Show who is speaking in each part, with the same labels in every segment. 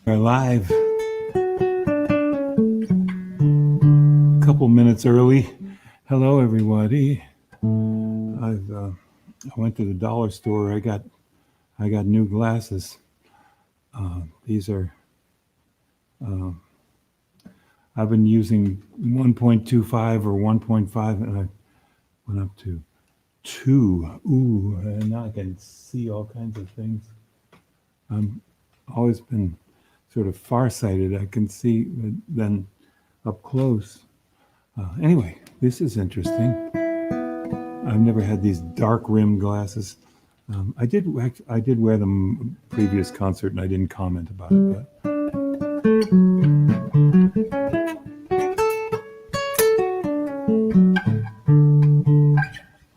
Speaker 1: We're live. A couple minutes early. Hello, everybody. I went to the dollar store. I got new glasses. These are. I've been using 1.25 or 1.5, and I went up to 2. Ooh, and now I can see all kinds of things. I've always been sort of farsighted. I can see then up close. Anyway, this is interesting. I've never had these dark rim glasses. I did wear them previous concert, and I didn't comment about it. But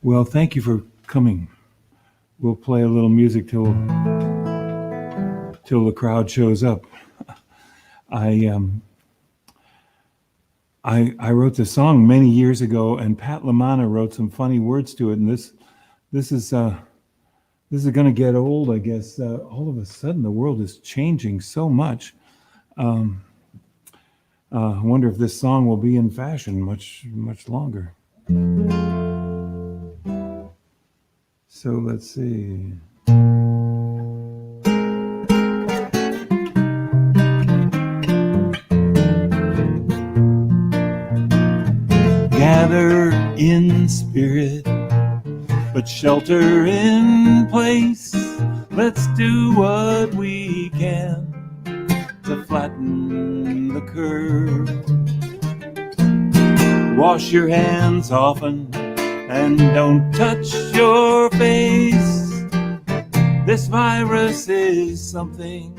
Speaker 1: well, thank you for coming. We'll play a little music till the crowd shows up. I wrote this song many years ago, and Pat LaManna wrote some funny words to it. And this is going to get old, I guess. All of a sudden, the world is changing so much. I wonder if this song will be in fashion much longer. So let's see. Gather in spirit, but shelter in place. Let's do what we can to flatten the curve. Wash your hands often and don't touch your face. This virus is something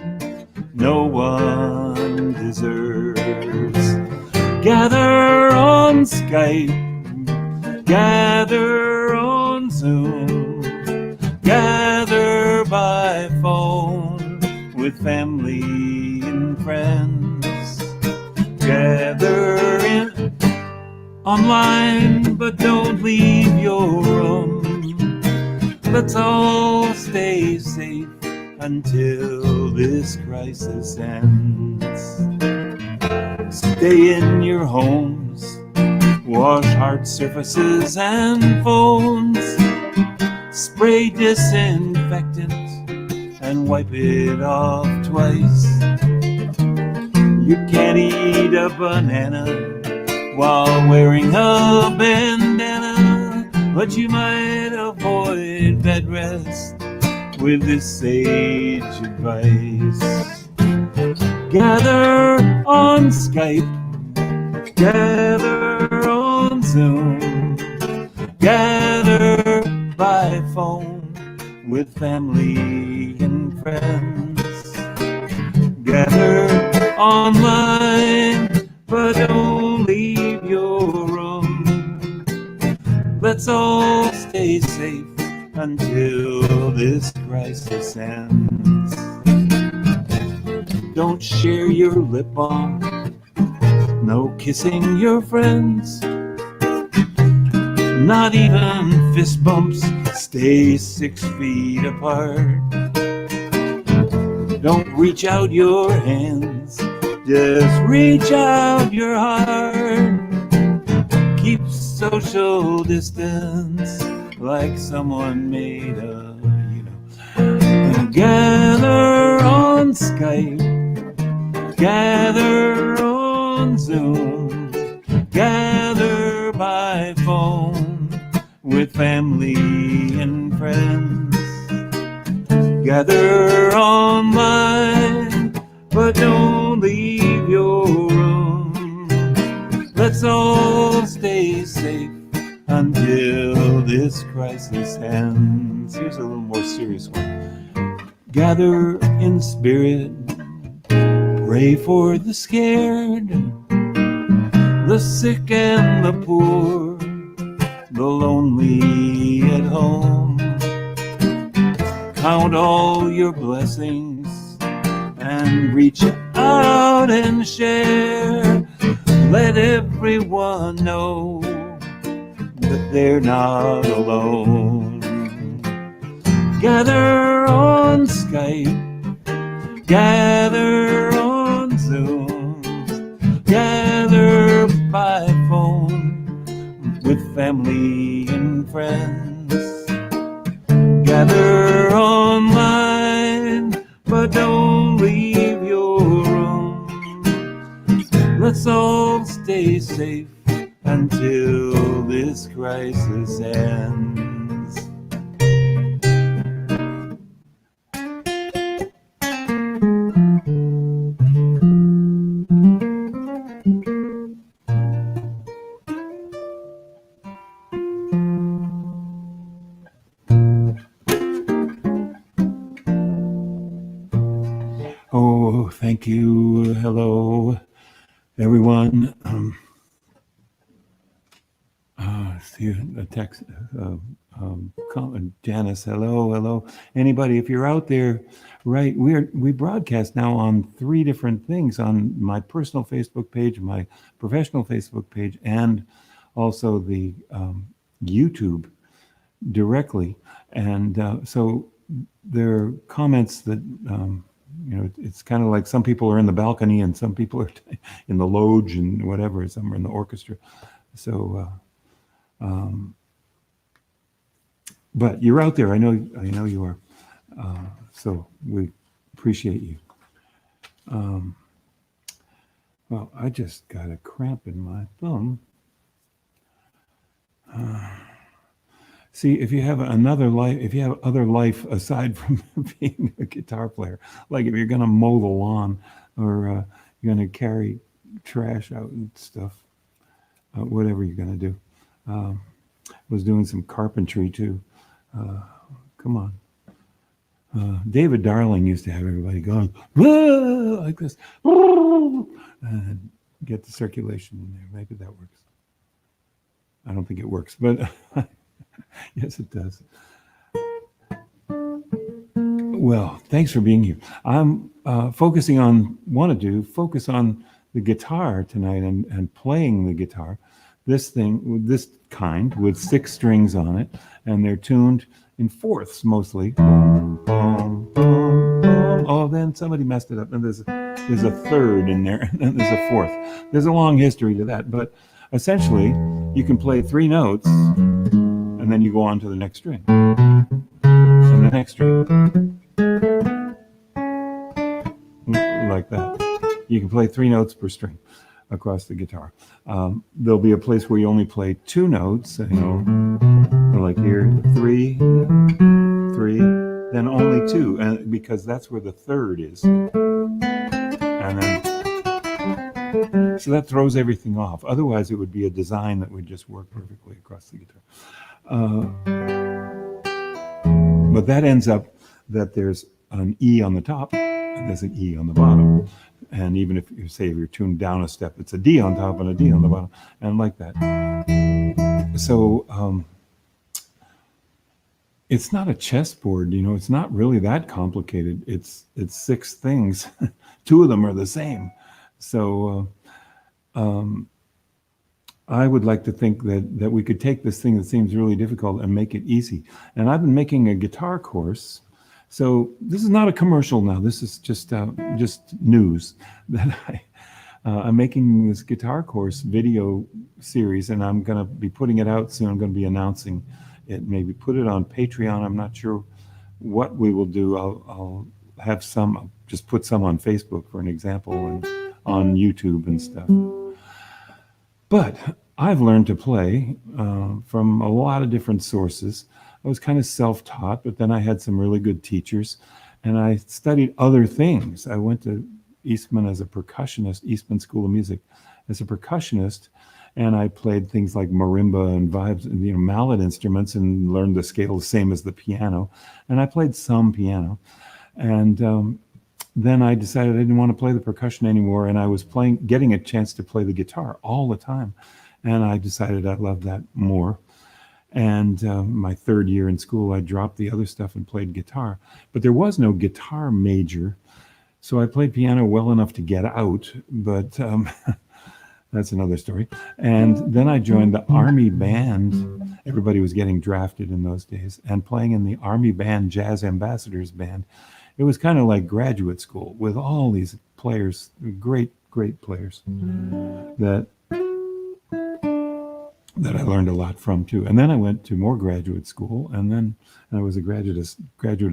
Speaker 1: no one deserves. Gather on Skype, gather on Zoom, gather by phone with family and friends. Gather in online, but don't leave your room. Let's all stay safe until this crisis ends. Stay in your homes, wash hard surfaces and phones, spray disinfectant and wipe it off twice. You can't eat a banana while wearing a bandana, but you might avoid bed rest with this sage advice. Gather on Skype, gather on Zoom, gather by phone with family and friends. Gather online, but don't leave your room. Let's all stay safe until this crisis ends. Don't share your lip balm, no kissing your friends, not even fist bumps, stay 6 feet apart. Don't reach out your hands, just reach out your heart. Keep social distance like someone made a, gather on Skype, gather on Zoom, gather by phone with family and friends. Gather online, but don't leave your room. Let's all stay safe until this crisis ends. Here's a little more serious one. Gather in spirit, pray for the scared, the sick and the poor, the lonely at home. Count all your blessings and reach out and share. Let everyone know that they're not alone. Gather on Skype, gather family and friends. Gather online, but don't leave your room. Let's all stay safe until this crisis ends. Oh, thank you. Hello, everyone. See a text. Janice, hello. Anybody, if you're out there, right? We broadcast now on 3 different things: on my personal Facebook page, my professional Facebook page, and also the YouTube directly. And so there are comments that it's kind of like some people are in the balcony and some people are in the loge and whatever. Some are in the orchestra. So. But you're out there. I know you are. So we appreciate you. Well, I just got a cramp in my thumb. See, if you have another life, if you have other life aside from being a guitar player, like if you're going to mow the lawn or you're going to carry trash out and stuff, whatever you're going to do. Was doing some carpentry too. Come on. David Darling used to have everybody going like this and get the circulation in there. Maybe that works. I don't think it works, but yes, it does. Well, thanks for being here. I'm focus on the guitar tonight and playing the guitar. This kind with 6 strings on it, and they're tuned in fourths mostly. Oh, then somebody messed it up, and there's a third in there, and then there's a fourth. There's a long history to that, but essentially, you can play 3 notes, and then you go on to the next string, and the next string, like that. You can play 3 notes per string across the guitar. There'll be a place where you only play 2 notes, like here, 3, then only 2, and because that's where the third is. And then, so that throws everything off. Otherwise, it would be a design that would just work perfectly across the guitar. But that ends up that there's an E on the top, and there's an E on the bottom. And even if you're tuned down a step, it's a D on top and a D on the bottom, and like that. So it's not a chessboard, it's not really that complicated. It's 6 things. 2 of them are the same. So I would like to think that we could take this thing that seems really difficult and make it easy. And I've been making a guitar course. So this is not a commercial now. This is just news that I'm making this guitar course video series, and I'm going to be putting it out soon. I'm going to be announcing it. Maybe put it on Patreon. I'm not sure what we will do. I'll have some. I'll just put some on Facebook for an example, and on YouTube and stuff. But I've learned to play from a lot of different sources. I was kind of self-taught, but then I had some really good teachers, and I studied other things. I went to Eastman as a percussionist, Eastman School of Music, as a percussionist, and I played things like marimba and vibes, and mallet instruments, and learned the scale the same as the piano. And I played some piano, and then I decided I didn't want to play the percussion anymore, and I was getting a chance to play the guitar all the time, and I decided I loved that more. And my 3rd year in school, I dropped the other stuff and played guitar. But there was no guitar major, so I played piano well enough to get out, but that's another story. And then I joined the Army Band. Everybody was getting drafted in those days, and playing in the Army Band Jazz Ambassadors Band. It was kind of like graduate school with all these players, great players that that I learned a lot from too. And then I went to more graduate school, and then I was a graduate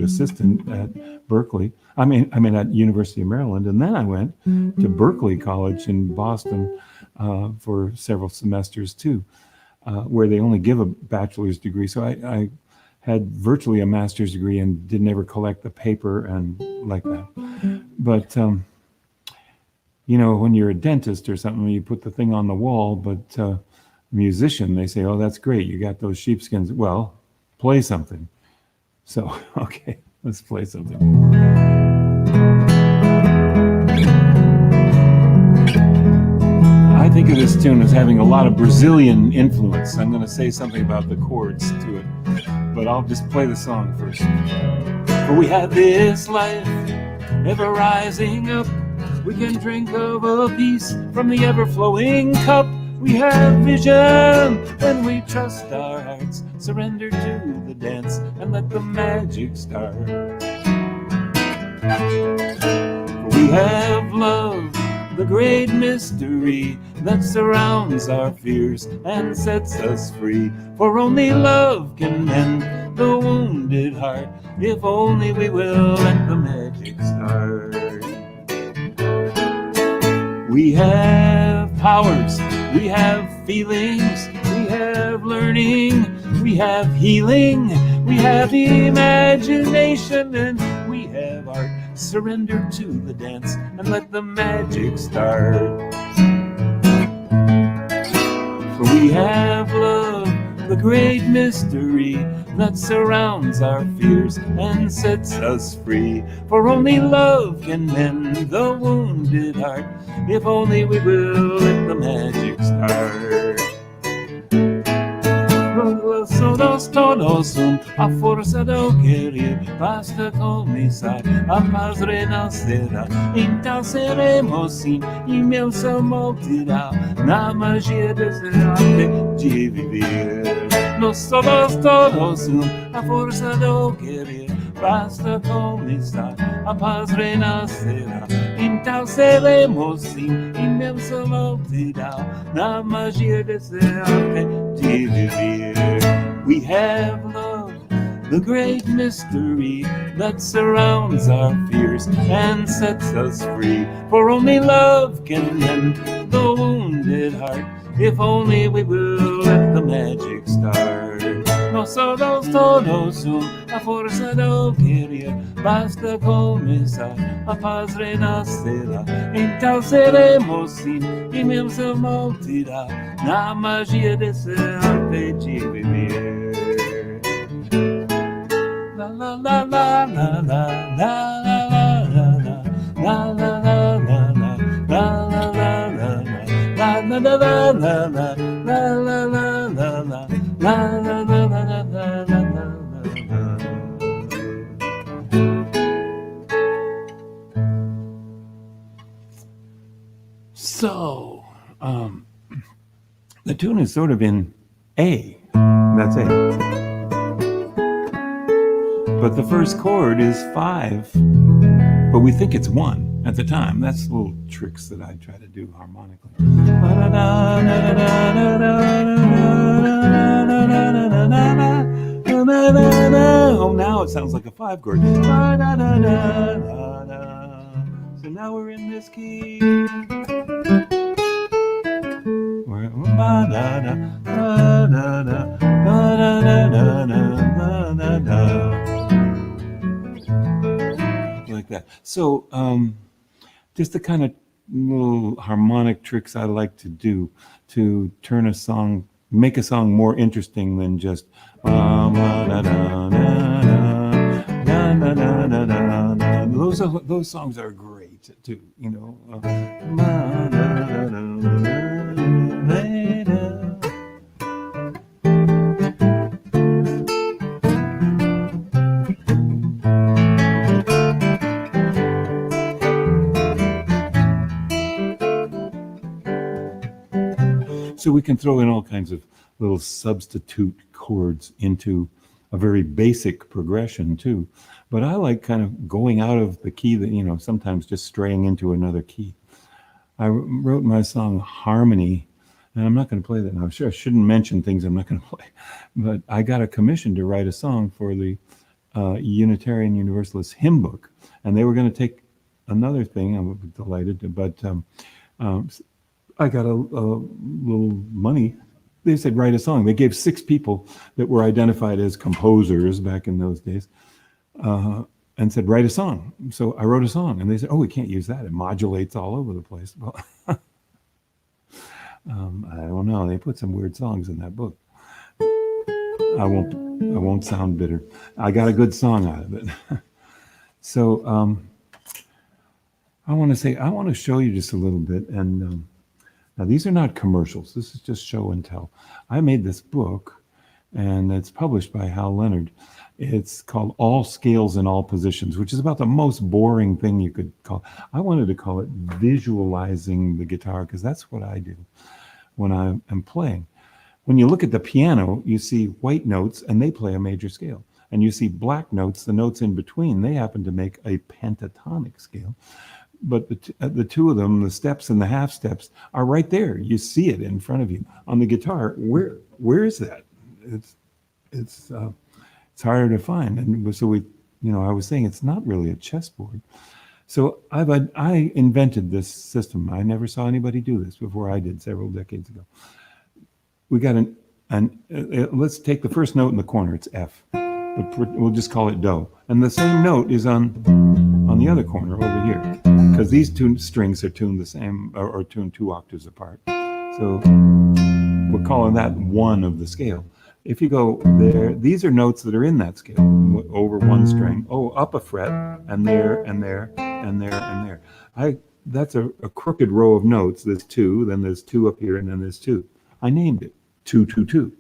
Speaker 1: assistant at Berkeley. I mean at University of Maryland, and then I went to Berkeley College in Boston for several semesters too, where they only give a bachelor's degree. So I had virtually a master's degree and didn't ever collect the paper and like that. But when you're a dentist or something, you put the thing on the wall, but musician, they say, oh, that's great, you got those sheepskins. Well, play something. So, okay, let's play something. I think of this tune as having a lot of Brazilian influence. I'm going to say something about the chords to it, but I'll just play the song first. For we have this life ever rising up. We can drink of a peace from the ever-flowing cup. We have vision when we trust our hearts, surrender to the dance and let the magic start. We have love, the great mystery that surrounds our fears and sets us free. For only love can mend the wounded heart, if only we will let the magic start. We have powers, we have feelings, we have learning, we have healing, we have imagination, and we have art. Surrender to the dance and let the magic start. For we have love, the great mystery that surrounds our fears and sets us free. For only love can mend the wounded heart, if only we will let the magic start. Somos todos a força do querer, basta começar, a paz renascerá. Então seremos sim imensa multidão, na magia desse arte de viver. Nós somos todos a força do querer, basta começar, a paz renascerá. Então seremos sim imensa multidão, na magia desse arte de viver. We have love, the great mystery that surrounds our fears and sets us free. For only love can mend the wounded heart, if only we will let the magic start. Nós somos todos a força do querer, basta começar, a paz renascerá. Então seremos sim imensa multidão, na magia desse arte de viver. La la la la la la la la la la la So, the tune is sort of in A. That's A. But the first chord is 5, but we think it's 1 at the time. That's little tricks that I try to do harmonically. Oh, now it sounds like a 5 chord. So now we're in this key. Like that. So just the kind of little harmonic tricks I like to do to turn a song, make a song more interesting than just those songs are great too, you know. So we can throw in all kinds of little substitute chords into a very basic progression too. But I like kind of going out of the key that, you know, sometimes just straying into another key. I wrote my song Harmony And I'm not going to play that now. Sure, I shouldn't mention things I'm not going to play. But I got a commission to write a song for the Unitarian Universalist hymn book. And they were going to take another thing. I'm delighted to, but I got a little money. They said, write a song. They gave 6 people that were identified as composers back in those days and said, write a song. So I wrote a song. And they said, oh, we can't use that. It modulates all over the place. Well, I don't know. They put some weird songs in that book. I won't sound bitter. I got a good song out of it. So I want to show you just a little bit. And now these are not commercials. This is just show and tell. I made this book, and it's published by Hal Leonard. It's called All Scales in All Positions, which is about the most boring thing you could call. I wanted to call it visualizing the guitar, because that's what I do when I am playing. When you look at the piano, you see white notes, and they play a major scale. And you see black notes, the notes in between, they happen to make a pentatonic scale. But the two of them, the steps and the half steps, are right there. You see it in front of you. On the guitar, where is that? It's harder to find. And so I was saying it's not really a chessboard. So I invented this system. I never saw anybody do this before I did several decades ago. We got let's take the first note in the corner. It's F. We'll just call it Do. And the same note is on the other corner over here, because these 2 strings are tuned the same, or tuned 2 octaves apart. So we're calling that 1 of the scale. If you go there, these are notes that are in that scale, over 1 string. Oh, up a fret, and there, and there, and there, and there. That's a crooked row of notes. There's 2, then there's 2 up here, and then there's 2. I named it 2, 2, 2.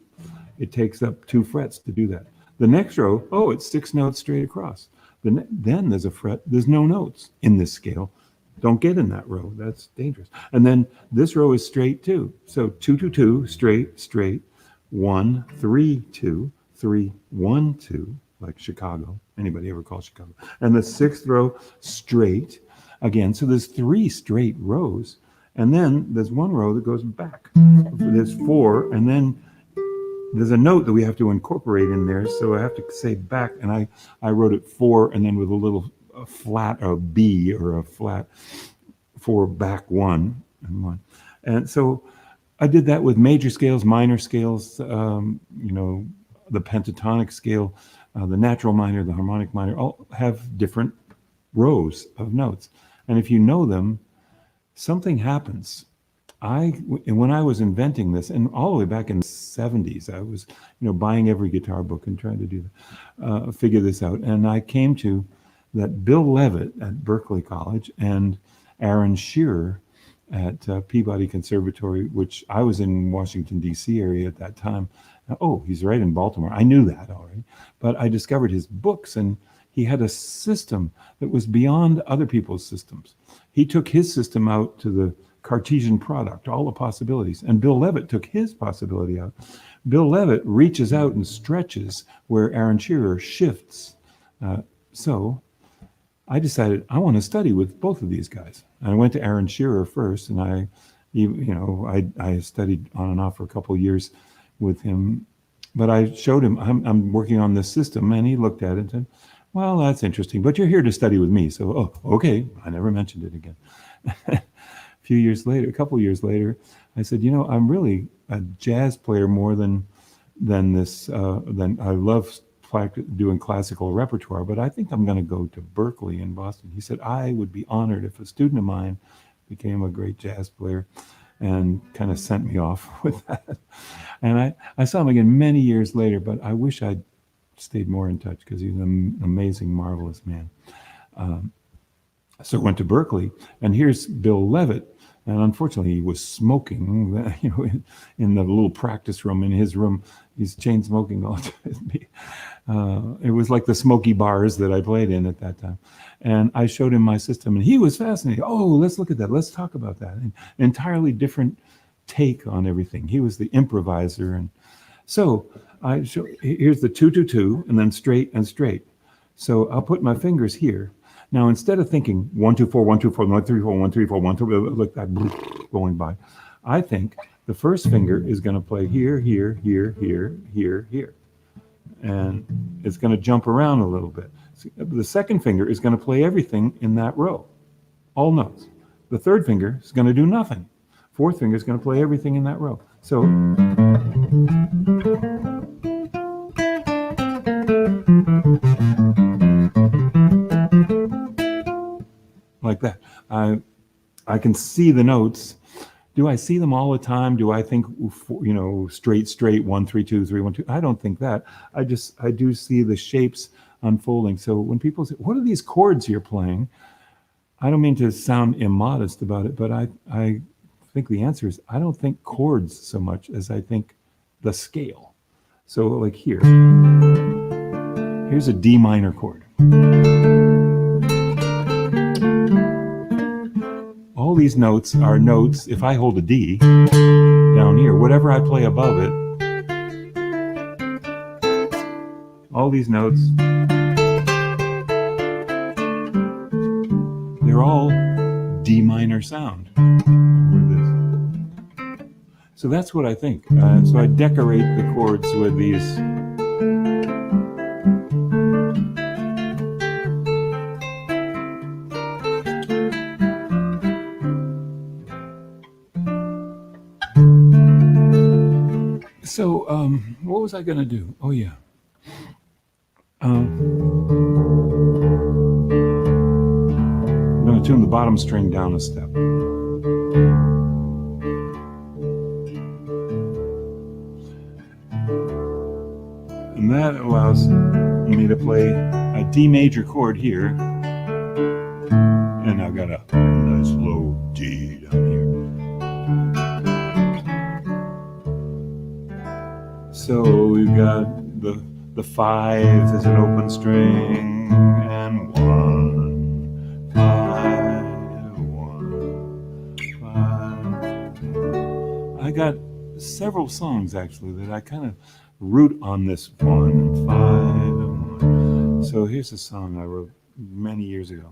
Speaker 1: It takes up 2 frets to do that. The next row, oh, it's 6 notes straight across. Then there's a fret. There's no notes in this scale. Don't get in that row. That's dangerous. And then this row is straight too. So 2, 2, 2, straight, straight. 1, 3, 2, 3, 1, 2, like Chicago. Anybody ever call Chicago? And the 6th row, straight again. So there's 3 straight rows. And then there's 1 row that goes back. There's 4, and then there's a note that we have to incorporate in there, so I have to say back, and I wrote it 4, and then with a little flat, or a B, or a flat, 4 back 1 and 1. And so I did that with major scales, minor scales, the pentatonic scale, the natural minor, the harmonic minor, all have different rows of notes. And if you know them, something happens. When I was inventing this, and all the way back in the 70s, I was, buying every guitar book and trying to figure this out. And I came to that Bill Levitt at Berklee College and Aaron Shearer at Peabody Conservatory, which I was in Washington, D.C. area at that time. Oh, he's right in Baltimore. I knew that already. But I discovered his books, and he had a system that was beyond other people's systems. He took his system out to the Cartesian product, all the possibilities. And Bill Levitt took his possibility out. Bill Levitt reaches out and stretches where Aaron Shearer shifts. So I decided I want to study with both of these guys. And I went to Aaron Shearer first, and I studied on and off for a couple of years with him. But I showed him, I'm working on this system, and he looked at it and said, well, that's interesting, but you're here to study with me. So, okay. I never mentioned it again. A couple of years later, I said, I'm really a jazz player more than this. Than I love doing classical repertoire, but I think I'm going to go to Berklee in Boston. He said, I would be honored if a student of mine became a great jazz player, and kind of sent me off with that. And I saw him again many years later, but I wish I'd stayed more in touch, because he's an amazing, marvelous man. So I went to Berklee, and here's Bill Levitt. And unfortunately, he was smoking, in the little practice room in his room. He's chain smoking all the time. It was like the smoky bars that I played in at that time. And I showed him my system, and he was fascinated. Oh, let's look at that. Let's talk about that. An entirely different take on everything. He was the improviser. And so here's the 2, 2, 2, and then straight and straight. So I'll put my fingers here. Now, instead of thinking 1, 2, 4, 1, 2, 4, 1, 3, 4, 1, 3, 4, 1, 2, like that going by, I think the first finger is going to play here, here, here, here, here, here. And it's going to jump around a little bit. The second finger is going to play everything in that row, all notes. The third finger is going to do nothing. Fourth finger is going to play everything in that row. So like that. I can see the notes. Do I see them all the time? Do I think, straight, 1, 3, 2, 3, 1, 2? I don't think that. I do see the shapes unfolding. So when people say, what are these chords you're playing? I don't mean to sound immodest about it, but I think the answer is I don't think chords so much as I think the scale. So like here's a D minor chord. All these notes are notes. If I hold a D down here, whatever I play above it, all these notes, they're all D minor sound. So that's what I think. So I decorate the chords with these. So what was I going to do? Oh, yeah. I'm going to tune the bottom string down a step. And that allows me to play a D major chord here. And I've got a nice low D down here. So we've got the 5 as an open string, and 1, 5, 1, 5. I got several songs actually that I kind of root on this 1 and 5 and 1. So here's a song I wrote many years ago.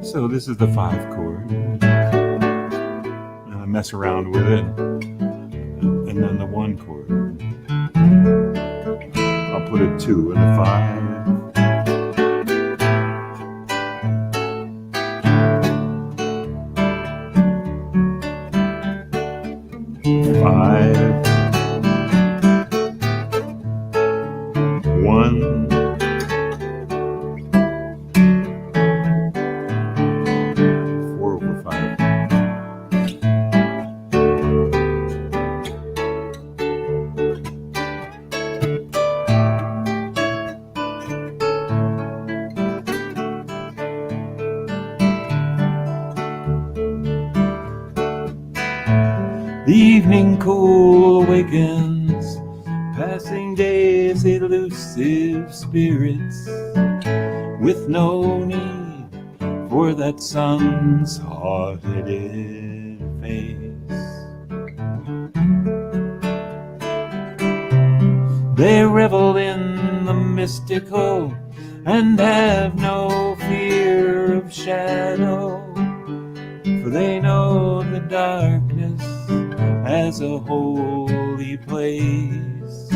Speaker 1: So this is the 5 chord, and I mess around with it, and then the 1 chord. I'll put a 2 in the 5. 5, 1. The evening cool awakens, passing days, elusive spirits, with no need for that sun's hard-headed face. They revel in the mystical and have no fear of shadow, for they know the darkness as a holy place.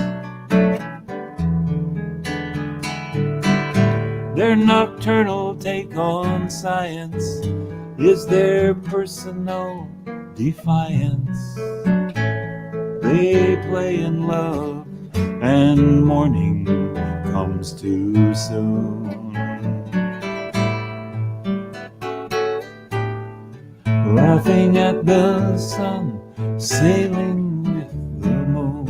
Speaker 1: Their nocturnal take on science is their personal defiance. They play in love and morning comes too soon. Laughing at the sun, sailing with the moon.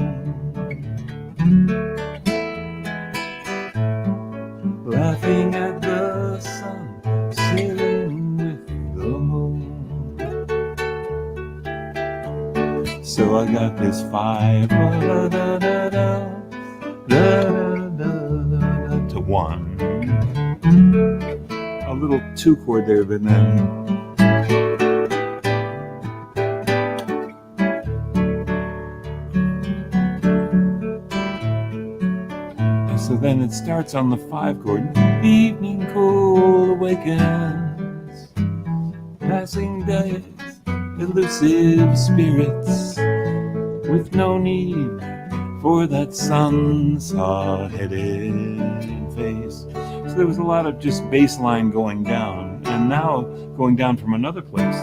Speaker 1: Laughing at the sun, sailing with the moon. So I got this 5 to 1. A little 2 chord there, but then So then it starts on the 5 chord. The evening cool awakens, passing days, elusive spirits, with no need for that sun-headed face. So there was a lot of just bass line going down, and now going down from another place.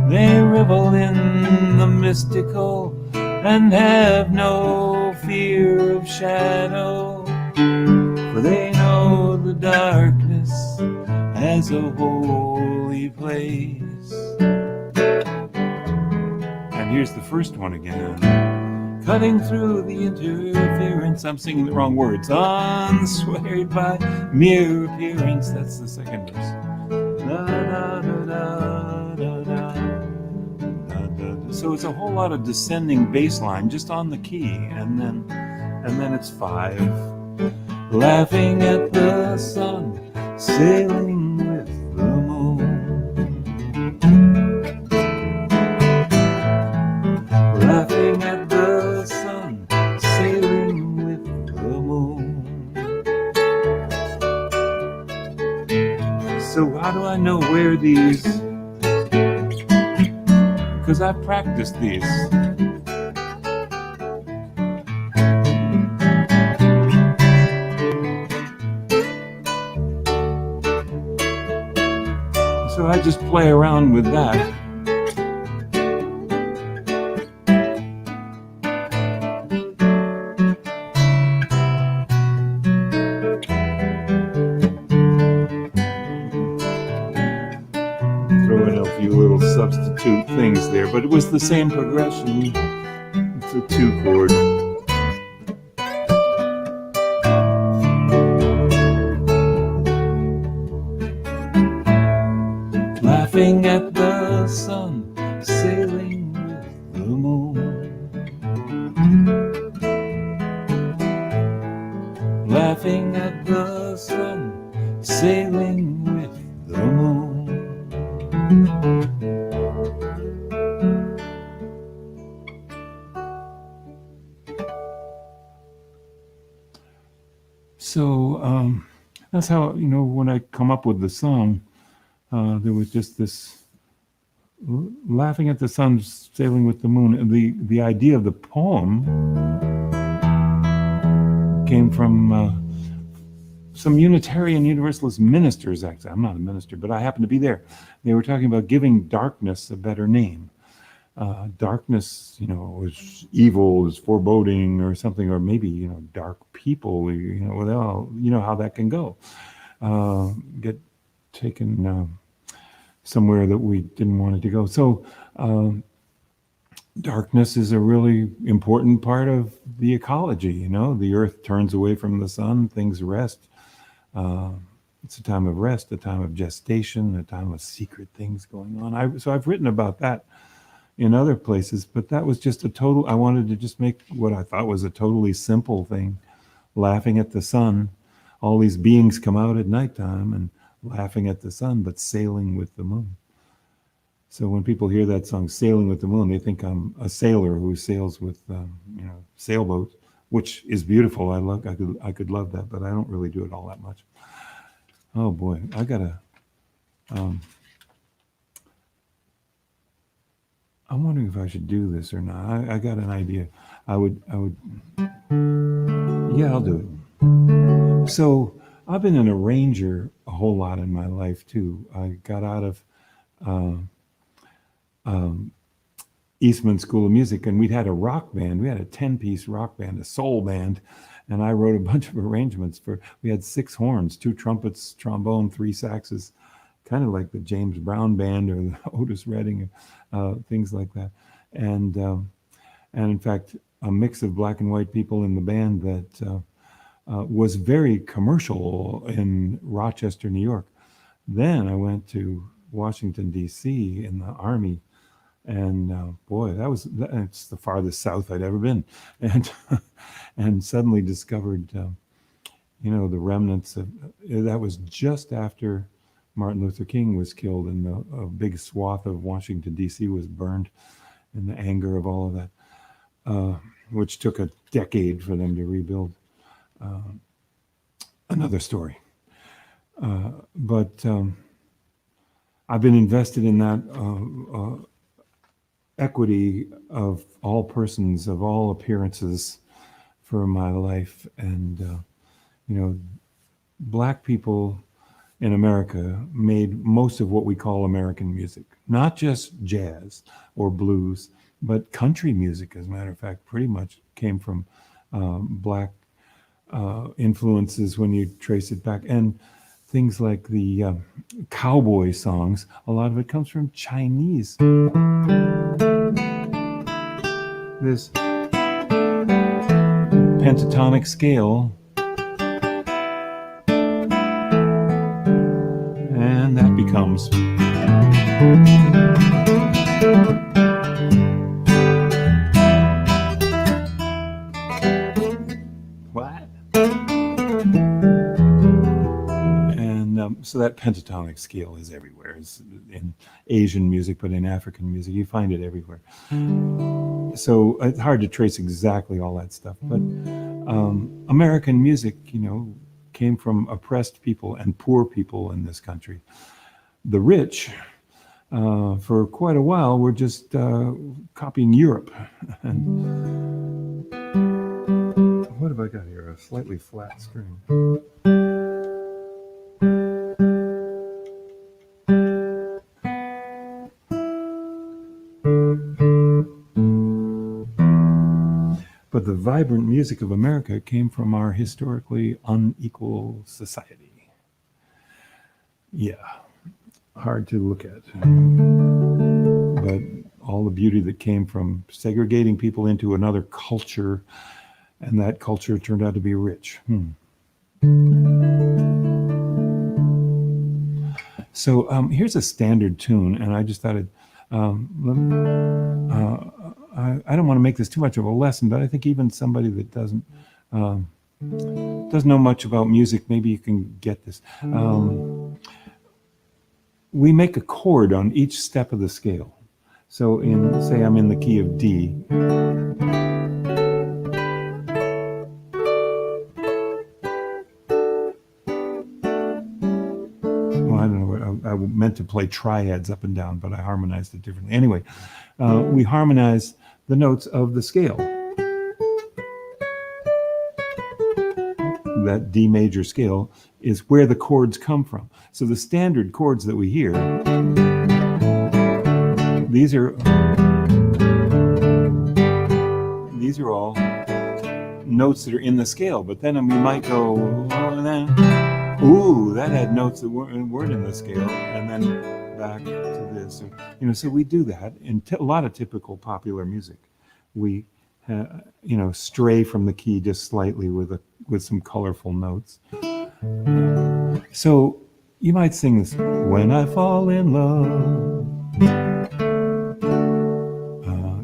Speaker 1: They revel in the mystical and have no fear of shadow, for they know the darkness as a holy place. And here's the first one again. Cutting through the interference, I'm singing the wrong words, unswayed by mere appearance. That's the second verse. Da, da, da, da, da, da, da, da. So it's a whole lot of descending bass line just on the key, and then it's 5. Laughing at the sun, sailing with the moon. Laughing at the sun, sailing with the moon. So how do I know where these? Because I've practiced these. So I just play around with that. Throw in a few little substitute things there, but it was the same progression. It's a 2 chord. Laughing at the sun, sailing with the moon. Laughing at the sun, sailing with the moon. So that's how, when I come up with the song, there was just this laughing at the sun, sailing with the moon. And the idea of the poem came from some Unitarian Universalist ministers. Actually, I'm not a minister, but I happened to be there. They were talking about giving darkness a better name. Darkness, was evil, is foreboding or something, or maybe, dark people, well, how that can go. Get taken somewhere that we didn't want it to go. So darkness is a really important part of the ecology. The earth turns away from the sun, things rest. It's a time of rest, a time of gestation, a time of secret things going on. So I've written about that in other places, but that was just I wanted to just make what I thought was a totally simple thing, laughing at the sun. All these beings come out at nighttime and laughing at the sun, but sailing with the moon. So when people hear that song, Sailing with the Moon, they think I'm a sailor who sails with, sailboats, which is beautiful. I could love that, but I don't really do it all that much. Oh boy, I gotta, I'm wondering if I should do this or not. I got an idea. I would, yeah, I'll do it. So I've been an arranger a whole lot in my life too. I got out of Eastman School of Music, and we'd had a rock band. We had a 10-piece rock band, a soul band, and I wrote a bunch of arrangements we had 6 horns, 2 trumpets, trombone, 3 saxes, kind of like the James Brown band or the Otis Redding, things like that. And in fact, a mix of black and white people in the band that was very commercial in Rochester, New York. Then I went to Washington, D.C. in the Army. And boy, it's the farthest south I'd ever been. And suddenly discovered, the remnants of, that was just after Martin Luther King was killed, and a big swath of Washington, D.C. was burned in the anger of all of that, which took a decade for them to rebuild. another story. But I've been invested in that equity of all persons, of all appearances for my life. And, you know, Black people in America made most of what we call American music, not just jazz or blues, but country music, as a matter of fact, pretty much came from Black influences when you trace it back. And things like the cowboy songs, a lot of it comes from Chinese. This pentatonic scale, and that becomes what? And so that pentatonic scale is everywhere. It's in Asian music, but in African music, you find it everywhere. So it's hard to trace exactly all that stuff. But American music, you know, came from oppressed people and poor people in this country. The rich, for quite a while, were just copying Europe. And what have I got here? A slightly flat string. But the vibrant music of America came from our historically unequal society. Yeah, hard to look at. But all the beauty that came from segregating people into another culture, and that culture turned out to be rich. So here's a standard tune, and I just thought I don't want to make this too much of a lesson, but I think even somebody that doesn't know much about music, maybe you can get this. We make a chord on each step of the scale. So say I'm in the key of D. Well, I don't know what I meant to play triads up and down, but I harmonized it differently. Anyway, we harmonize the notes of the scale. That D major scale is where the chords come from. So the standard chords that we hear, these are all notes that are in the scale. But then we might go, ooh, that had notes that weren't in the scale, and then back to this. So we do that in a lot of typical popular music. We stray from the key just slightly with some colorful notes. So you might sing this, when I fall in love,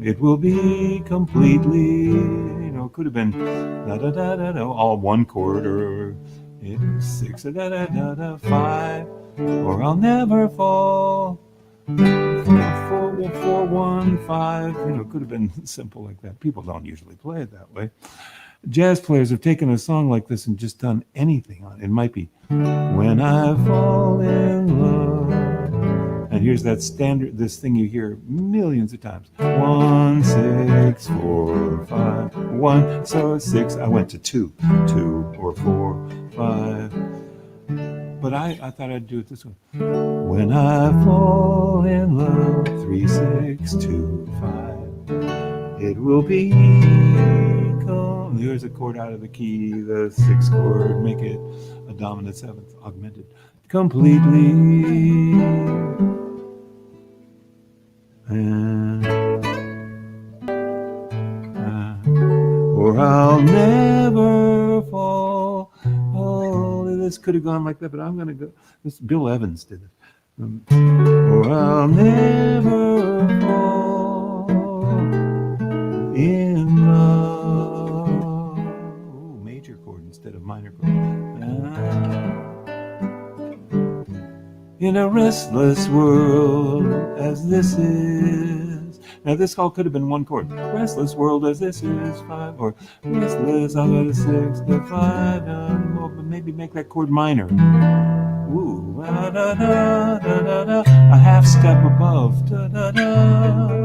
Speaker 1: it will be completely, could have been da da da da da, all one chord, or 6 da da da da 5, or I'll never fall. 4-1-5, could have been simple like that. People don't usually play it that way. Jazz players have taken a song like this and just done anything on it. It might be, when I fall in love. And here's that standard, this thing you hear millions of times. 1, 6, 4, 5, 1, so 6. I went to 2 or 4, 5. But I thought I'd do it this way. When I fall in love, 3, 6, 2, 5, it will be here's a chord out of the key, the 6th chord, make it a dominant 7th, augmented completely. Or I'll never fall. Oh, this could have gone like that, but I'm going to go. This Bill Evans did it. Or I'll never fall in love. Oh, major chord instead of minor chord. In a restless world as this is, Now this all could have been one chord. Restless world as this is 5, or restless, I'll go to 6 to 5, but maybe make that chord minor. Ooh, da da da da da da, a half step above. Da da da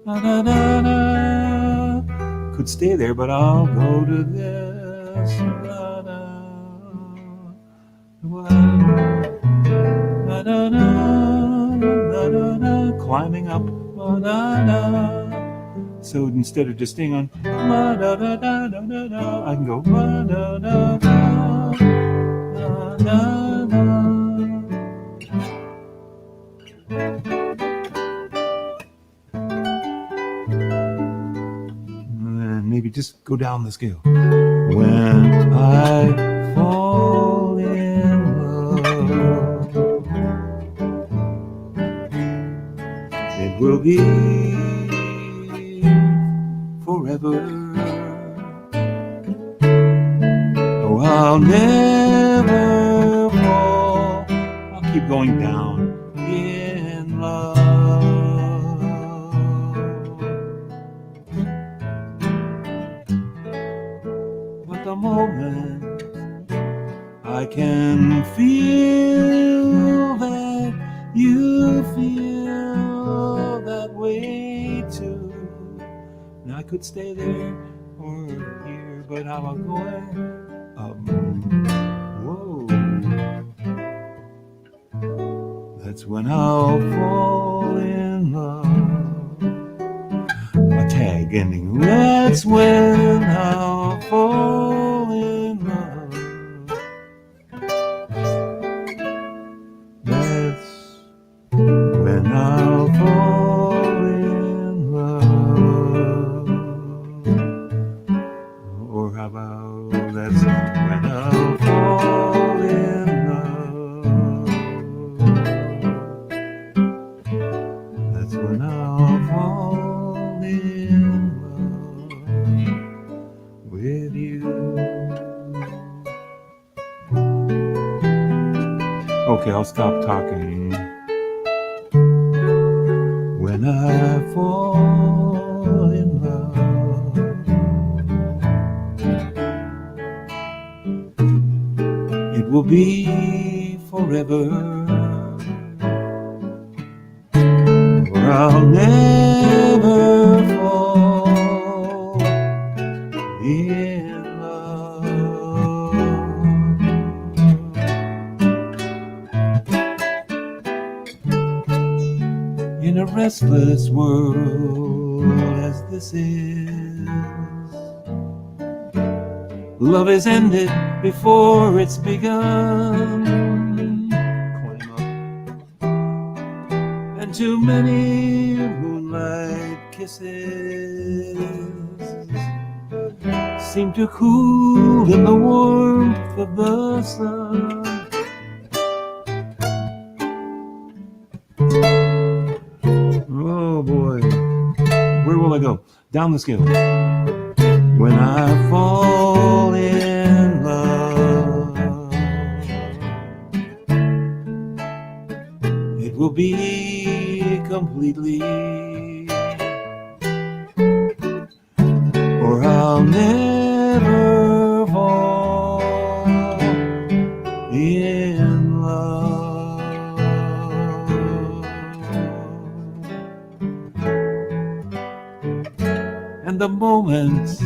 Speaker 1: da da da da. Could stay there, but I'll go to this. Da da da da da da da, climbing up. Da da. So instead of just staying on da da da da da da, I can go da da da da da da. And maybe just go down the scale. When I fall in love, it will be forever. Oh, I'll never fall. I'll keep going down in love. But the moment I can feel that you feel that way too. Now I could stay there or here, but how about going? Whoa. That's when I'll fall in love. A tag ending. That's when I'll fall in love. That's when I'll fall in love. Or how about that's when I'll fall in love. That's when I'll fall in love with you. Okay, I'll stop talking. When I fall in love, it will be forever, or I'll never fall in love. In a restless world as this is, love is ended before it's begun. Climb up. And too many moonlight kisses seem to cool in the warmth of the sun. Oh boy, where will I go? Down the scale. When I fall in love, it will be completely, or I'll never fall in love. And the moment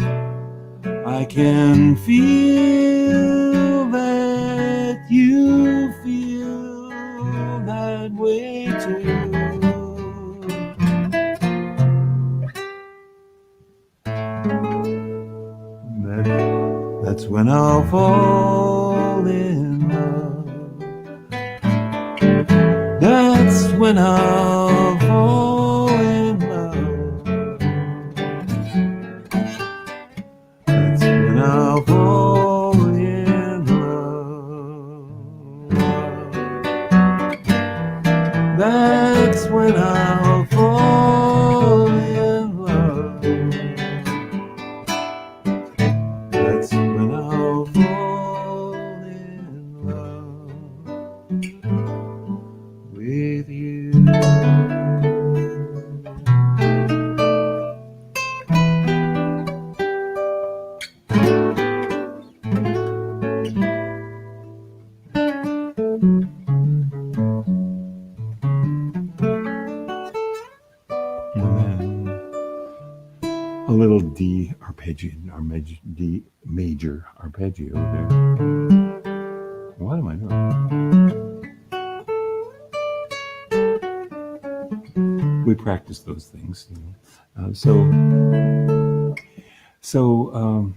Speaker 1: I can feel that you feel that way too. That's when I'll fall in love. That's when I'll fall in love. That's when I'll fall in love. That's when I'll fall in love. That's when I'll fall in love with you. D major arpeggio there. What am I doing? We practice those things, you know. So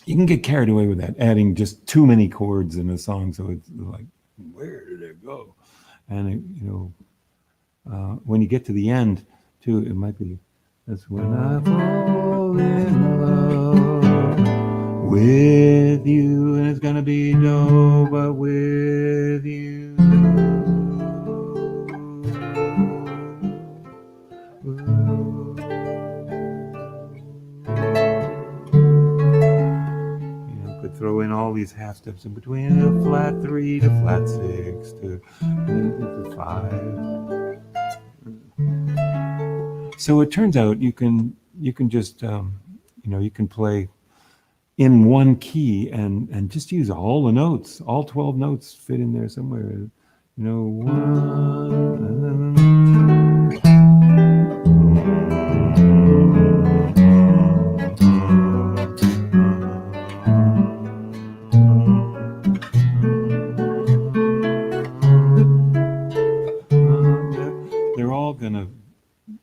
Speaker 1: you can get carried away with that, adding just too many chords in a song, so it's like, where did it go? And it, you know, when you get to the end, too, it might be, that's when I fall in love with you, and it's gonna be no, but with you. Throw in all these half steps in between, a flat 3 to flat 6 to 5. So it turns out you can just you know, you can play in one key and just use all the notes, all 12 notes fit in there somewhere. You know, one.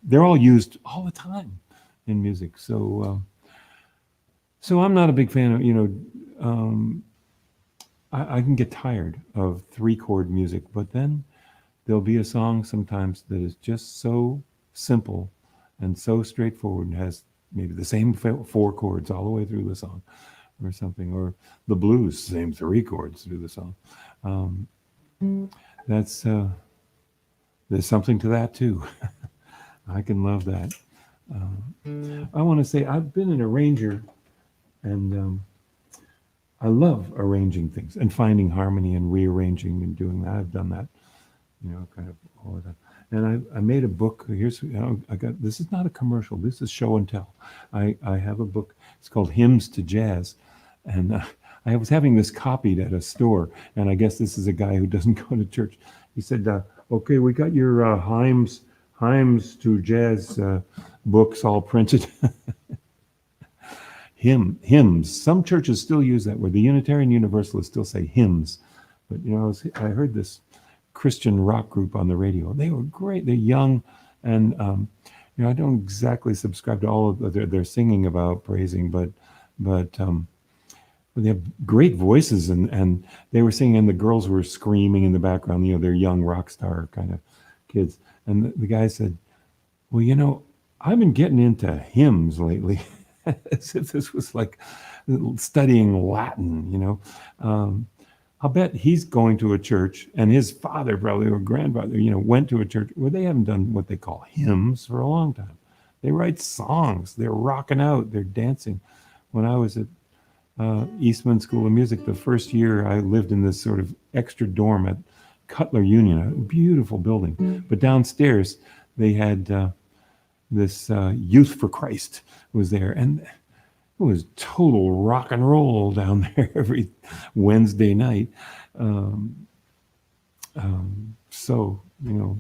Speaker 1: They're all used all the time in music. So I'm not a big fan of, you know, I can get tired of 3-chord music, but then there'll be a song sometimes that is just so simple and so straightforward and has maybe the same 4 chords all the way through the song or something, or the blues, same 3 chords through the song. That's there's something to that too. I can love that. I want to say I've been an arranger, and I love arranging things and finding harmony and rearranging and doing that. I've done that, you know, kind of all of that. And I made a book. Here's, you know, I got, this is not a commercial. This is show and tell. I have a book. It's called Hymns to Jazz, and I was having this copied at a store, and I guess this is a guy who doesn't go to church. He said, "Okay, we got your hymns to jazz books all printed." Hymns. Some churches still use that word. The Unitarian Universalists still say hymns. But, you know, I heard this Christian rock group on the radio. They were great. They're young, and you know, I don't exactly subscribe to all of their singing about praising, but they have great voices, and they were singing, and the girls were screaming in the background. You know, they're young rock star kind of kids. And the guy said, "Well, you know, I've been getting into hymns lately." As if this was like studying Latin, you know. I'll bet he's going to a church, and his father probably, or grandfather, you know, went to a church where they haven't done what they call hymns for a long time. They write songs. They're rocking out. They're dancing. When I was at Eastman School of Music, the first year I lived in this sort of extra dorm at Cutler Union, a beautiful building. But downstairs they had this Youth for Christ was there, and it was total rock and roll down there every Wednesday night. So, you know,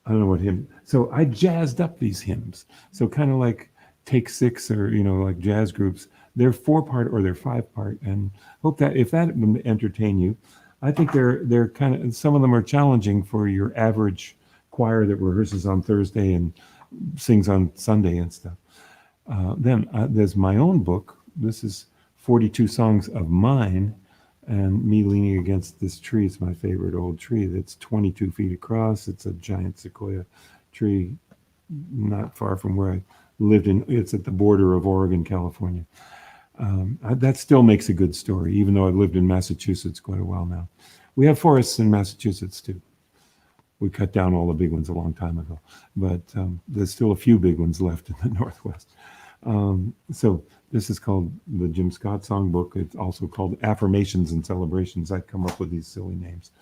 Speaker 1: I don't know what hymn. So I jazzed up these hymns. So kind of like Take Six, or, you know, like jazz groups. They're 4-part or they're 5-part, and hope that if that would entertain you. I think they're kind of, some of them are challenging for your average choir that rehearses on Thursday and sings on Sunday and stuff. Then there's my own book. This is 42 songs of mine, and me leaning against this tree. It's my favorite old tree that's 22 feet across. It's a giant sequoia tree not far from where I lived in. It's at the border of Oregon, California. That still makes a good story, even though I've lived in Massachusetts quite a while now. We have forests in Massachusetts too. We cut down all the big ones a long time ago, but there's still a few big ones left in the Northwest. So this is called the Jim Scott Songbook. It's also called Affirmations and Celebrations. I come up with these silly names.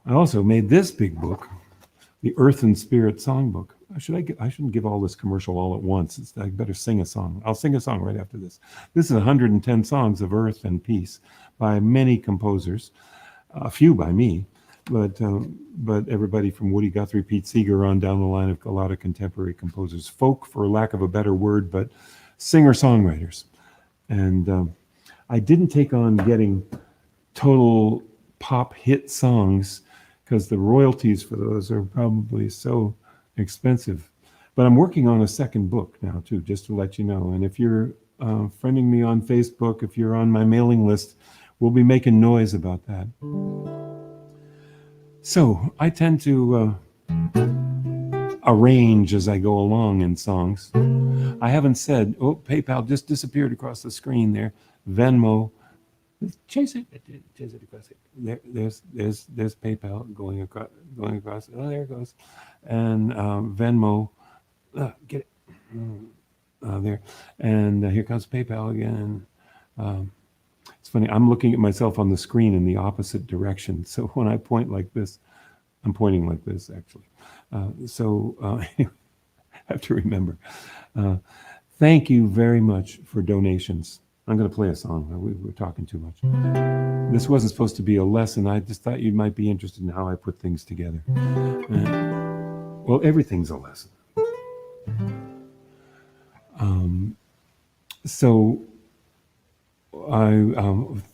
Speaker 1: I also made this big book, the Earth and Spirit Songbook. I shouldn't give all this commercial all at once. I better sing a song. I'll sing a song right after this. This is 110 songs of earth and peace by many composers, a few by me. But everybody from Woody Guthrie, Pete Seeger on down the line of a lot of contemporary composers. Folk, for lack of a better word, but singer-songwriters. And I didn't take on getting total pop hit songs because the royalties for those are probably so expensive. But I'm working on a second book now too, just to let you know. And if you're friending me on Facebook, if you're on my mailing list, we'll be making noise about that. So I tend to arrange as I go along in songs. I haven't said, oh, PayPal just disappeared across the screen there. Venmo, chase it across it. There's PayPal going across. Oh, there it goes. And Venmo, get it there. And here comes PayPal again. It's funny. I'm looking at myself on the screen in the opposite direction. So when I point like this, I'm pointing like this actually. I have to remember. Thank you very much for donations. I'm going to play a song. We're talking too much. This wasn't supposed to be a lesson. I just thought you might be interested in how I put things together. Well, everything's a lesson. So I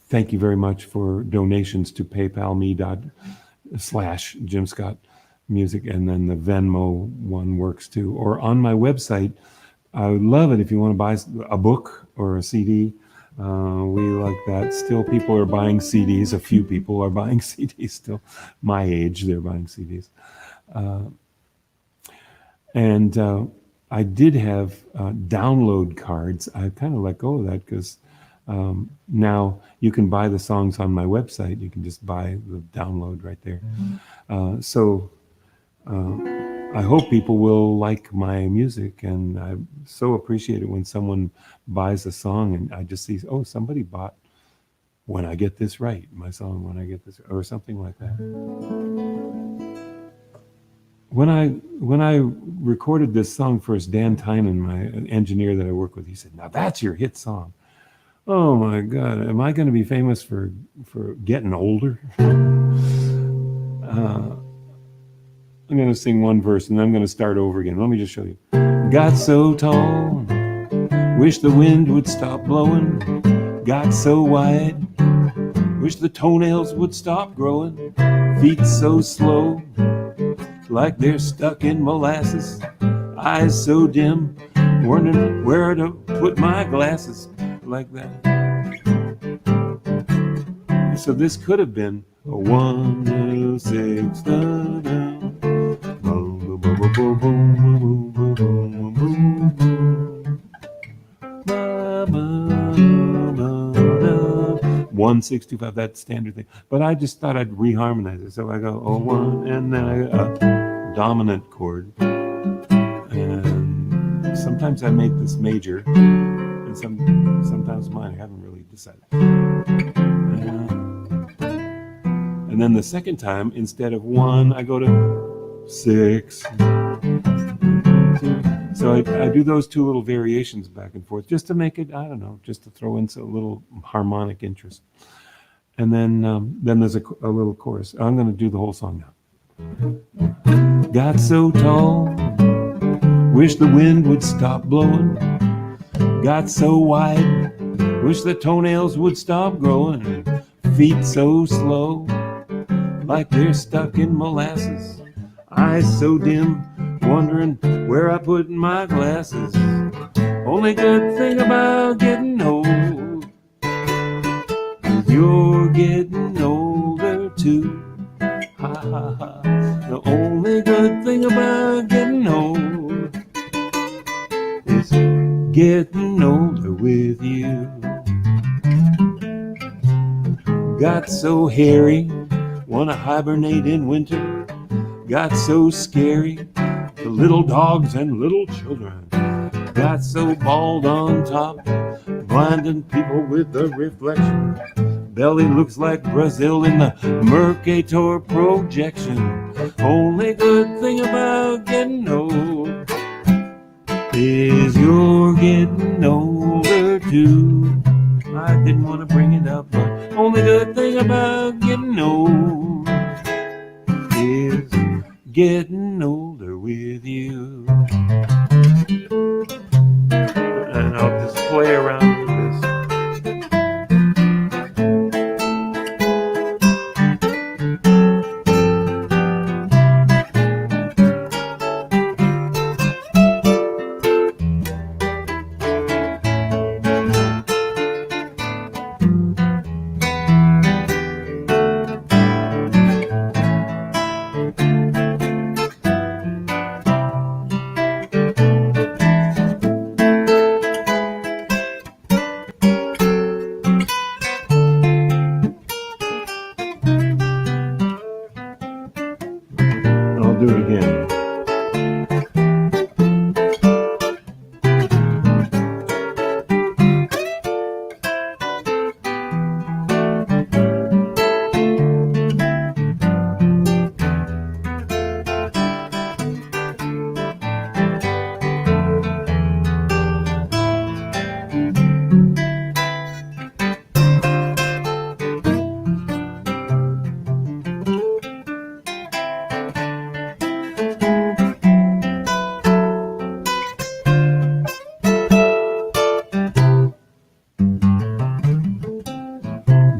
Speaker 1: thank you very much for donations to PayPal.me/Jim Scott Music, and then the Venmo one works too. Or on my website, I would love it if you want to buy a book or a CD. We like that. Still, people are buying CDs. A few people are buying CDs still. My age, they're buying CDs. I did have download cards. I kind of let go of that because now you can buy the songs on my website. You can just buy the download right there. I hope people will like my music, and I so appreciate it when someone buys a song and I just see, oh, somebody bought When I Get This Right, my song When I Get This, or something like that. When I recorded this song first, Dan Tynan, my engineer that I work with, he said, now that's your hit song. Oh my God, am I going to be famous for getting older? I'm going to sing one verse and then I'm going to start over again. Let me just show you. Got so tall, wish the wind would stop blowing. Got so wide, wish the toenails would stop growing. Feet so slow, like they're stuck in molasses. Eyes so dim, wondering where to put my glasses, like that. So this could have been a 1, 2, 6, da, da. 1, 6, 2, 5, that standard thing. But I just thought I'd reharmonize it. So I go, oh, 1, and then I a dominant chord. And sometimes I make this major, and sometimes minor. I haven't really decided. And then the second time, instead of 1, I go to 6. So I do those two little variations back and forth just to make it, I don't know, just to throw in a little harmonic interest. And then there's a little chorus. I'm going to do the whole song now. Got so tall, wish the wind would stop blowing. Got so wide, wish the toenails would stop growing. Feet so slow, like they're stuck in molasses. Eyes so dim, wondering where I put my glasses. Only good thing about getting old is you're getting older too. Ha ha ha. The only good thing about getting old is getting older with you. Got so hairy, wanna hibernate in winter. Got so scary, the little dogs and little children. Got so bald on top, blinding people with the reflection. Belly looks like Brazil in the Mercator projection. Only good thing about getting old is you're getting older too. I didn't want to bring it up, but only good thing about getting old is getting older with you. And I'll play around with this. I'll do it again.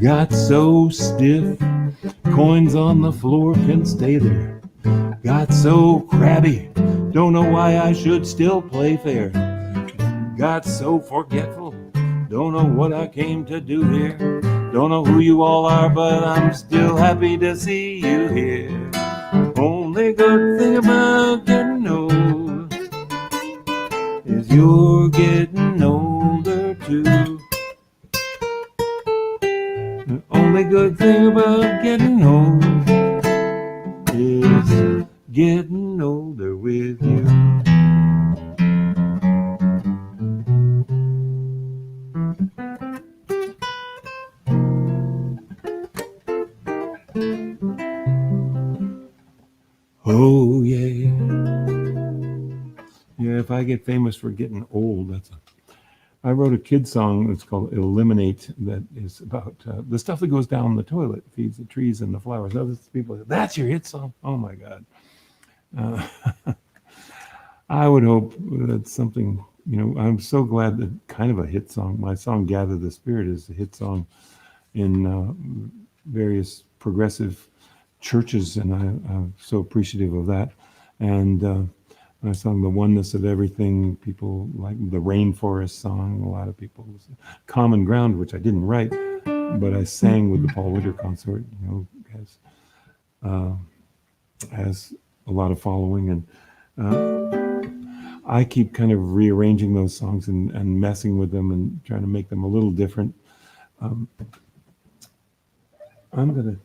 Speaker 1: Got so stiff, coins on the floor can stay there. Got so crabby, don't know why I should still play fair. Got so forgetful, don't know what I came to do here. Don't know who you all are, but I'm still happy to see you here. Only good thing about getting old is you're getting older too. The only good thing about getting old is getting older with you. Oh yeah. Yeah, if I get famous for getting old, I wrote a kid song that's called Eliminate, that is about the stuff that goes down the toilet, feeds the trees and the flowers. Other people say, that's your hit song? Oh my God. I would hope that something, I'm so glad that kind of a hit song, my song Gather the Spirit is a hit song in various progressive churches, and I'm so appreciative of that. And I sung The Oneness of Everything. People like the Rainforest song. A lot of people. Common Ground, which I didn't write, but I sang with the Paul Winter Consort. Has a lot of following, and I keep kind of rearranging those songs and messing with them and trying to make them a little different. I'm gonna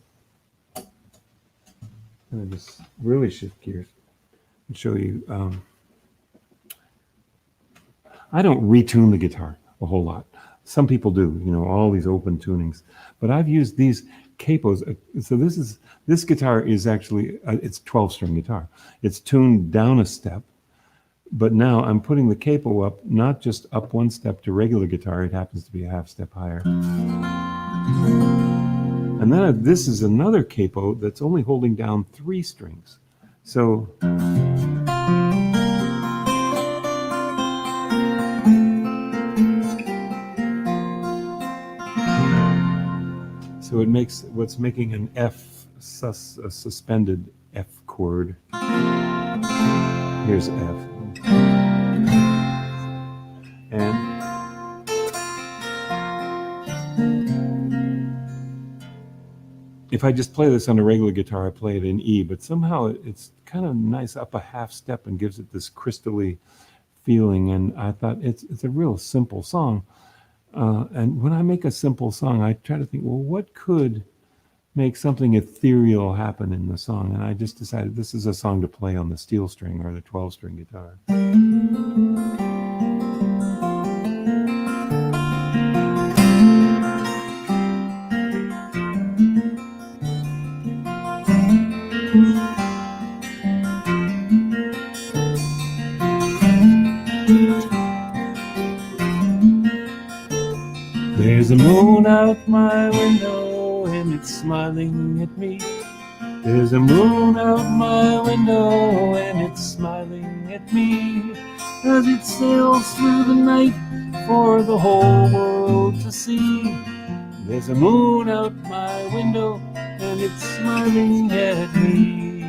Speaker 1: just really shift gears and show you. I don't retune the guitar a whole lot. Some people do, all these open tunings. But I've used these capos. So this guitar is actually, it's 12-string guitar. It's tuned down a step. But now I'm putting the capo up, not just up one step to regular guitar. It happens to be a half step higher. And then this is another capo that's only holding down 3 strings. So it makes what's making an F, a suspended F chord. Here's F. And if I just play this on a regular guitar, I play it in E, but somehow it's kind of nice up a half step and gives it this crystally feeling. And I thought it's a real simple song. And when I make a simple song, I try to think, well, what could make something ethereal happen in the song? And I just decided this is a song to play on the steel string or the 12-string guitar. There's a moon out my window and it's smiling at me. There's a moon out my window and it's smiling at me as it sails through the night, for the whole world to see. There's a moon out my window and it's smiling at me.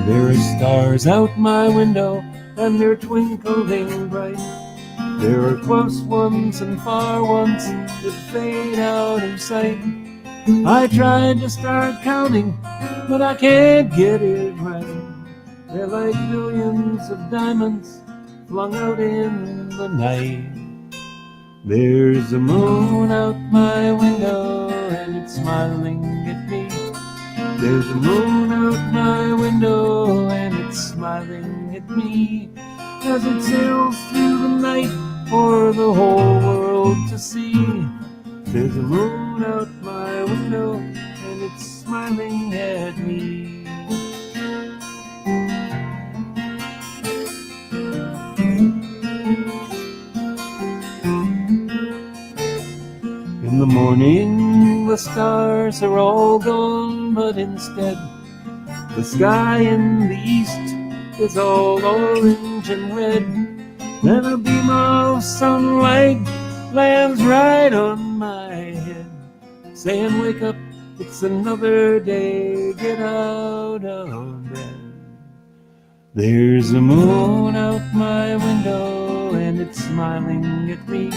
Speaker 1: There are stars out my window and they're twinkling bright. There are close ones and far ones that fade out of sight. I tried to start counting, but I can't get it right. They're like billions of diamonds flung out in the night. There's a moon out my window and it's smiling at me. There's a moon out my window and it's smiling at me as it sails through the night for the whole world to see. There's a moon out my window and it's smiling at me. In the morning the stars are all gone, but instead the sky in the east is all orange and red. Then a beam of sunlight lands right on my head, saying wake up, it's another day, get out of bed. There's a moon out my window and it's smiling at me.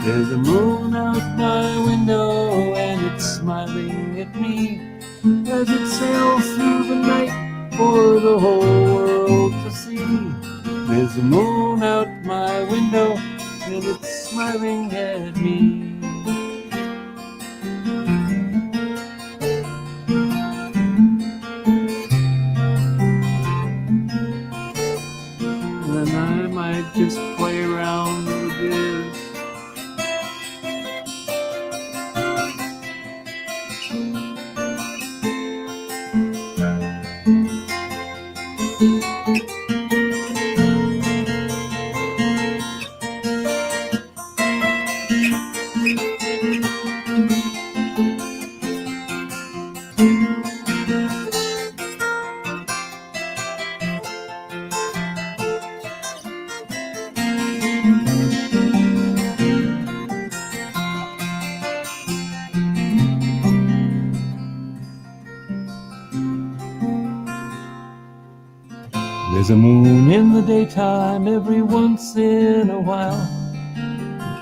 Speaker 1: There's a moon out my window and it's smiling at me as it sails through the night for the whole world to see. There's a moon out my window and it's smiling at me. Then I might just play around with this. There's a moon in the daytime every once in a while,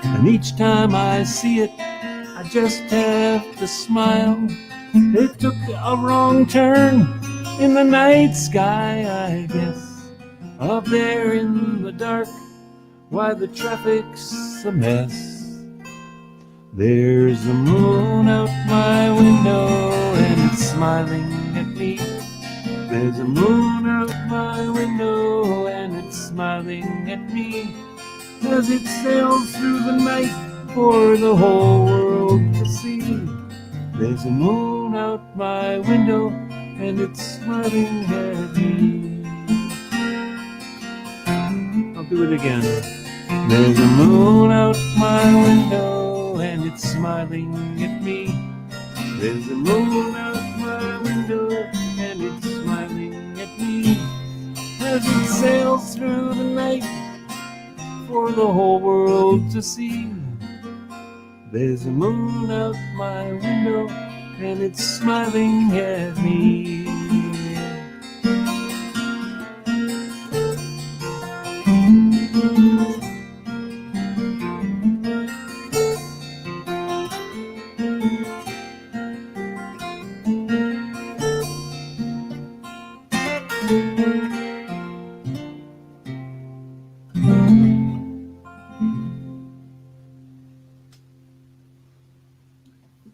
Speaker 1: and each time I see it, I just have to smile. It took a wrong turn in the night sky, I guess. Up there in the dark, why the traffic's a mess. There's a moon out my window and it's smiling at me. There's a moon out my window and it's smiling at me as it sails through the night for the whole world to see. There's a moon out my window and it's smiling at me. I'll do it again. There's a moon out my window and it's smiling at me. There's a moon out my window and it's smiling at me as it sails through the night for the whole world to see. There's a moon out my window and it's smiling at me.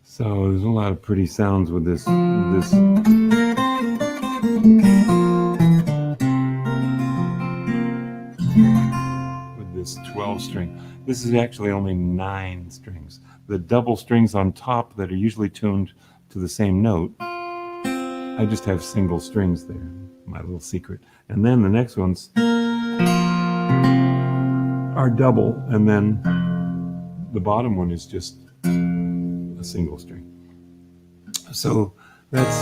Speaker 1: So there's a lot of pretty sounds with this with this 12 string. This is actually only 9 strings. The double strings on top that are usually tuned to the same note, I just have single strings there, my little secret. And then the next ones are double, and then the bottom one is just a single string. So That's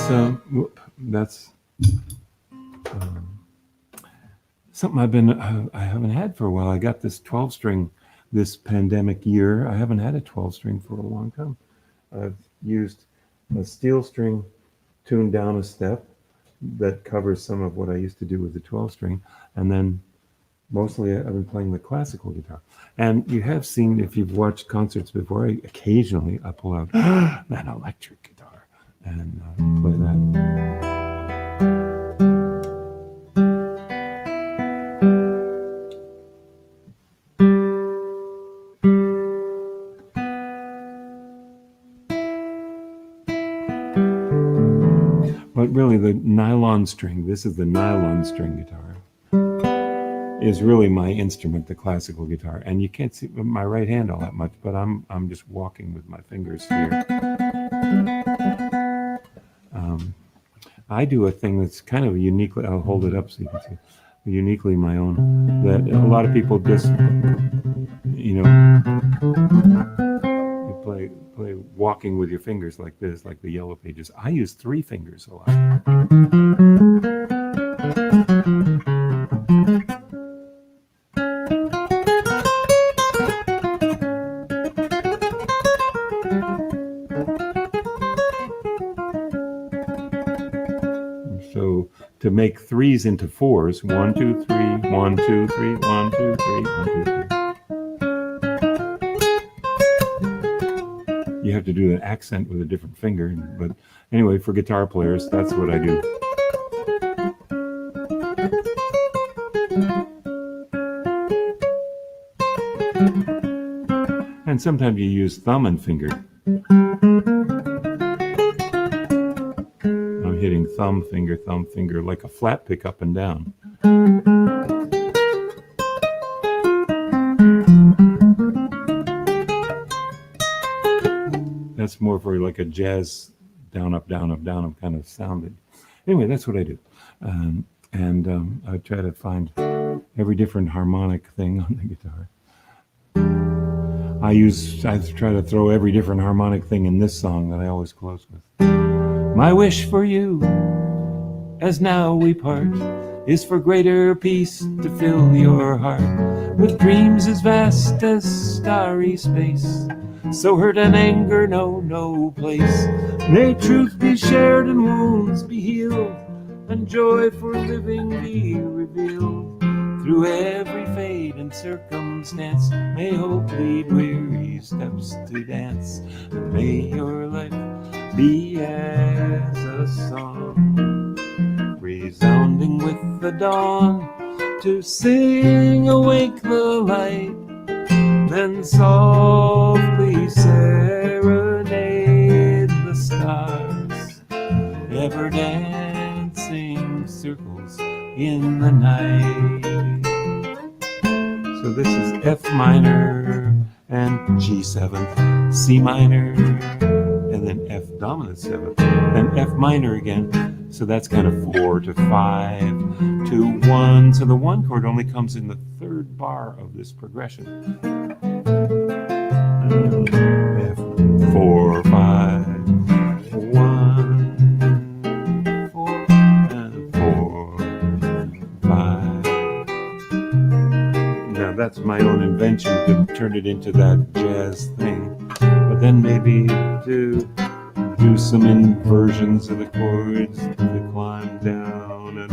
Speaker 1: something I haven't had for a while. I got this 12 string this pandemic year. I haven't had a 12 string for a long time. I've used a steel string tuned down a step that covers some of what I used to do with the 12 string, and then mostly I've been playing the classical guitar. And you have seen, if you've watched concerts before, occasionally I pull out an electric guitar and play that. But really, the nylon string, this is the nylon string guitar, is really my instrument, the classical guitar. And you can't see my right hand all that much, but I'm just walking with my fingers here. I do a thing that's kind of uniquely, I'll hold it up so you can see, uniquely my own, that a lot of people just, you know, play walking with your fingers like this, like the Yellow Pages. I use 3 fingers a lot. So to make 3s into 4s, 1, 2, 3, 1, 2, 3, 1, 2, 3, 1, 2, 3. You have to do an accent with a different finger, but anyway, for guitar players, that's what I do. And sometimes you use thumb and finger. I'm hitting thumb, finger, like a flat pick up and down. That's more for like a jazz down, up kind of sounding. Anyway, that's what I do. I try to find every different harmonic thing on the guitar. I try to throw every different harmonic thing in this song that I always close with. My wish for you, as now we part, is for greater peace to fill your heart with dreams as vast as starry space. So hurt and anger know no place. May truth be shared and wounds be healed, and joy for living be revealed. Through every fate and circumstance, may hope lead weary steps to dance. And may your life be as a song, resounding with the dawn, to sing awake the light, then softly serenade the stars, ever dancing circles in the night. So this is F minor and G7, C minor, and then F dominant 7th, then F minor again. So that's kind of 4 to 5 to 1. So the 1 chord only comes in the 3rd bar of this progression. F 4 5 1 4 4 5. Now that's my own invention to turn it into that jazz thing, but then maybe to do some inversions of the chords to climb down and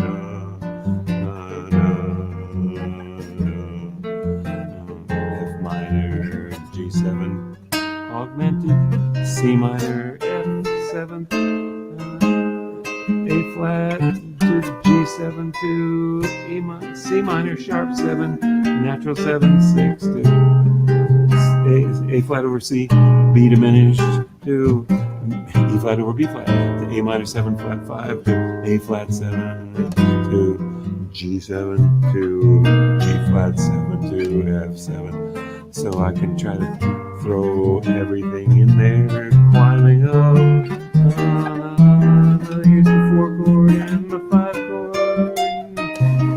Speaker 1: F minor, G7 augmented, C minor, F7, A flat to G7 to E minor, C minor, sharp 7, natural 7, 6 to A flat over C, B diminished to E flat over B flat, to A minor 7 flat 5 to A flat 7 to G7 to G flat 7 to F7. So I can try to throw everything in there, climbing up. Here's the 4 chord and the 5 chord.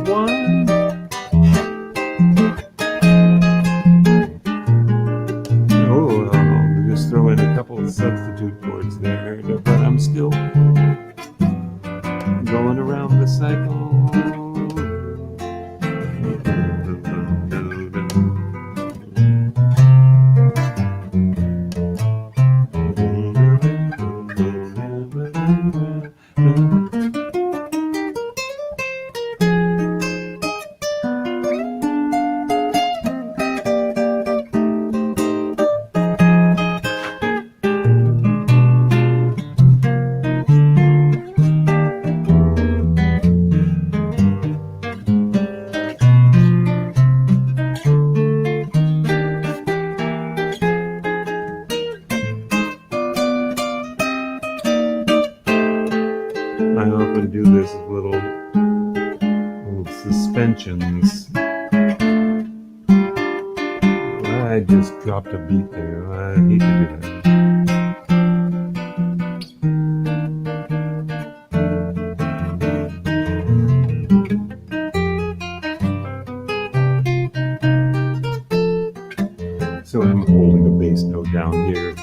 Speaker 1: 1. Oh, I'll just throw in a couple of substitute chords there, but I'm still going around the cycle. I often do this with little suspensions. I just dropped a beat there. I hate to do that. So I'm holding a bass note down here.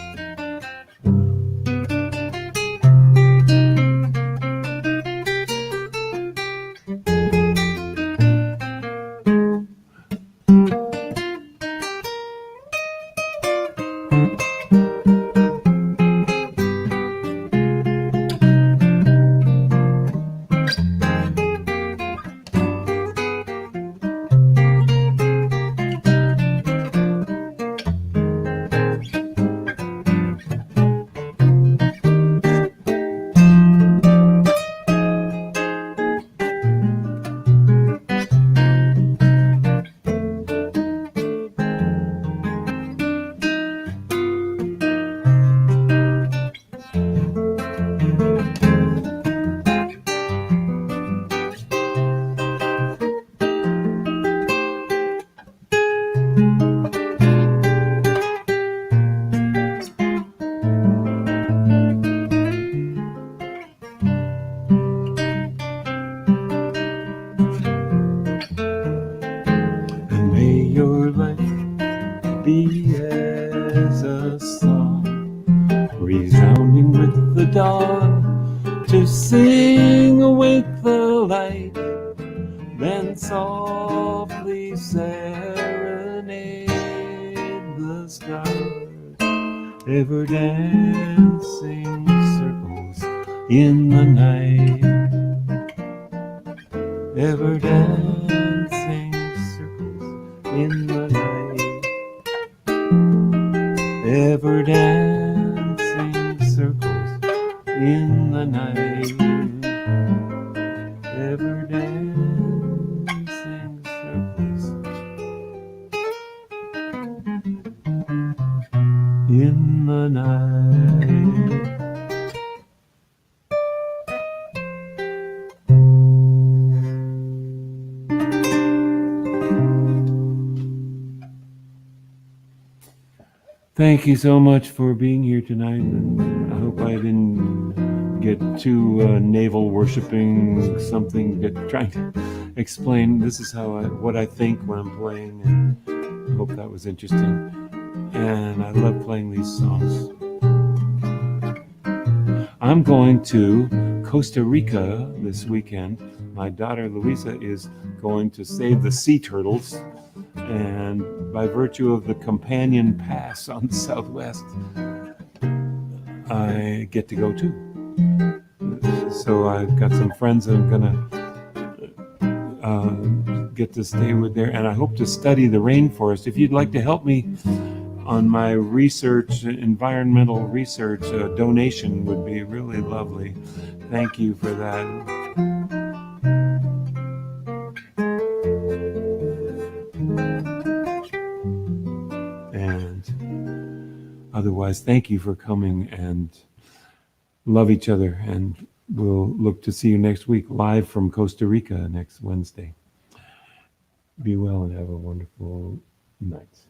Speaker 1: And may your life be as a song, resounding with the dawn, to sing awake the light, then softly serenade the stars, ever dancing circles in the night, ever dancing circles in the night, ever dancing circles in the night, ever dancing circles in the night. Thank you so much for being here tonight, and I hope I didn't get too navel worshipping something, trying to explain this is what I think when I'm playing, and I hope that was interesting. And I love playing these songs. I'm going to Costa Rica this weekend. My daughter Luisa is going to save the sea turtles, and by virtue of the companion pass on the Southwest, I get to go too. So I've got some friends that I'm gonna get to stay with there, and I hope to study the rainforest. If you'd like to help me on my research, environmental research, a donation would be really lovely. Thank you for that. And otherwise, thank you for coming, and love each other, and we'll look to see you next week live from Costa Rica next Wednesday. Be well and have a wonderful night.